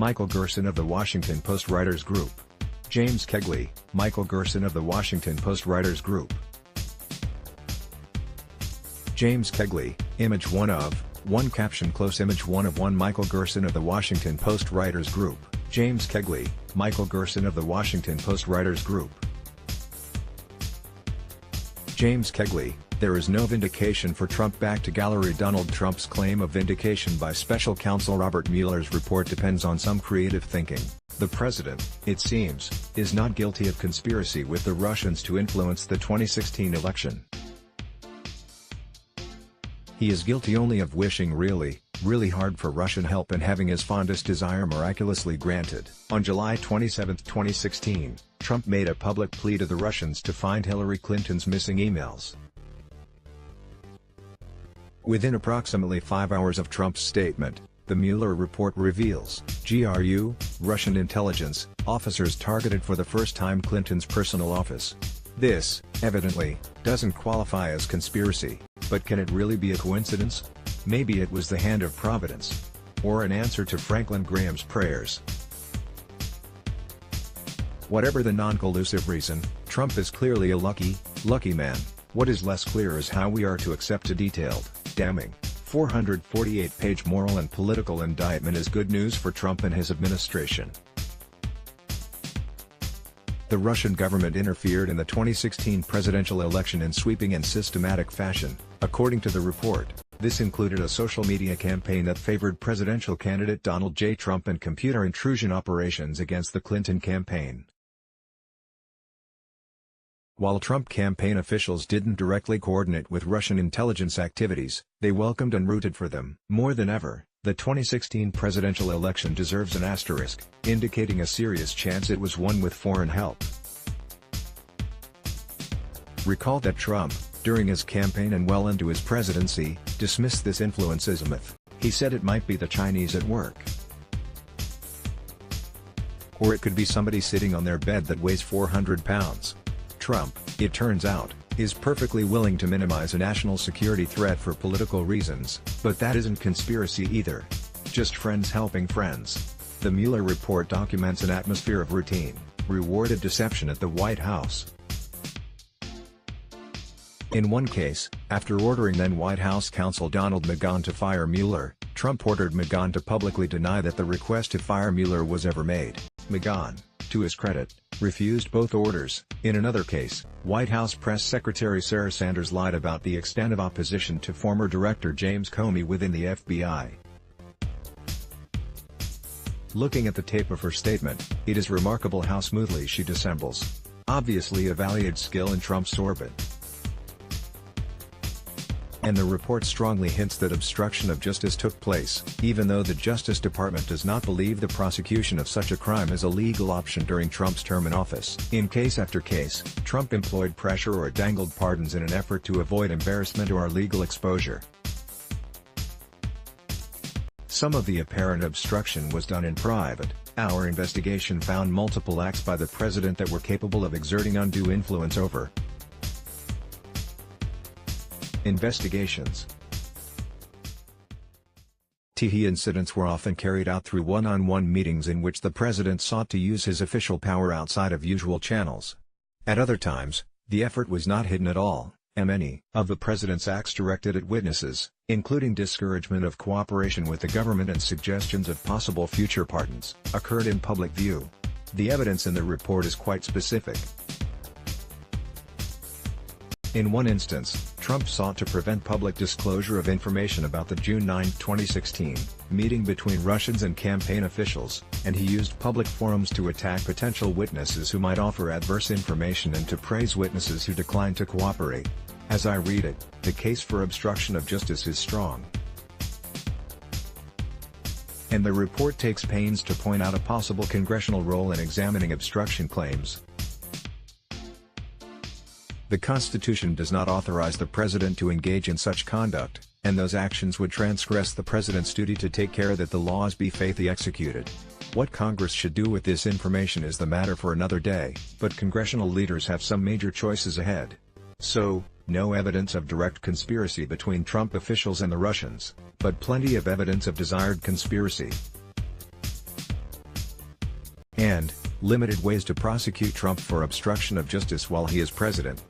Michael Gerson of the Washington Post Writers Group. James Kegley, Michael Gerson of the Washington Post Writers Group. James Kegley, Image 1 of, 1 caption close image 1 of 1 Michael Gerson of the Washington Post Writers Group. James Kegley, Michael Gerson of the Washington Post Writers Group. James Kegley, there is no vindication for Trump. Back to gallery. Donald Trump's claim of vindication by special counsel Robert Mueller's report depends on some creative thinking. The president, it seems, is not guilty of conspiracy with the Russians to influence the 2016 election. He is guilty only of wishing really hard for Russian help and having his fondest desire miraculously granted. On July 27, 2016, Trump made a public plea to the Russians to find Hillary Clinton's missing emails. Within approximately 5 hours of Trump's statement, the Mueller report reveals, GRU, Russian intelligence officers targeted for the first time Clinton's personal office. This, evidently, doesn't qualify as conspiracy, but can it really be a coincidence? Maybe it was the hand of Providence. Or an answer to Franklin Graham's prayers. Whatever the non-collusive reason, Trump is clearly a lucky man. What is less clear is how we are to accept a detailed, damning, 448-page moral and political indictment as good news for Trump and his administration. The Russian government interfered in the 2016 presidential election in sweeping and systematic fashion, according to the report. This included a social media campaign that favored presidential candidate Donald J. Trump and computer intrusion operations against the Clinton campaign. While Trump campaign officials didn't directly coordinate with Russian intelligence activities, they welcomed and rooted for them. More than ever, the 2016 presidential election deserves an asterisk, indicating a serious chance it was won with foreign help. Recall that Trump, during his campaign and well into his presidency, dismissed this influence as a myth. He said it might be the Chinese at work. Or it could be somebody sitting on their bed that weighs 400 pounds. Trump, it turns out, is perfectly willing to minimize a national security threat for political reasons, but that isn't conspiracy either. Just friends helping friends. The Mueller report documents an atmosphere of routine, rewarded deception at the White House. In one case, after ordering then White House counsel Donald McGahn to fire Mueller, Trump ordered McGahn to publicly deny that the request to fire Mueller was ever made. McGahn, to his credit, refused both orders. In another case, White House Press Secretary Sarah Sanders lied about the extent of opposition to former Director James Comey within the FBI. Looking at the tape of her statement, it is remarkable how smoothly she dissembles. Obviously a valued skill in Trump's orbit. And the report strongly hints that obstruction of justice took place, even though the Justice Department does not believe the prosecution of such a crime is a legal option during Trump's term in office. In case after case, Trump employed pressure or dangled pardons in an effort to avoid embarrassment or legal exposure. Some of the apparent obstruction was done in private. Our investigation found multiple acts by the president that were capable of exerting undue influence over investigations. TV incidents were often carried out through one-on-one meetings in which the president sought to use his official power outside of usual channels. At other times, the effort was not hidden at all, and many of the president's acts directed at witnesses, including discouragement of cooperation with the government and suggestions of possible future pardons, occurred in public view. The evidence in the report is quite specific. In one instance, Trump sought to prevent public disclosure of information about the June 9, 2016, meeting between Russians and campaign officials, and he used public forums to attack potential witnesses who might offer adverse information and to praise witnesses who declined to cooperate. As I read it, the case for obstruction of justice is strong. And the report takes pains to point out a possible congressional role in examining obstruction claims. The Constitution does not authorize the president to engage in such conduct, and those actions would transgress the president's duty to take care that the laws be faithfully executed. What Congress should do with this information is the matter for another day, but congressional leaders have some major choices ahead. So, no evidence of direct conspiracy between Trump officials and the Russians, but plenty of evidence of desired conspiracy. and limited ways to prosecute Trump for obstruction of justice while he is president.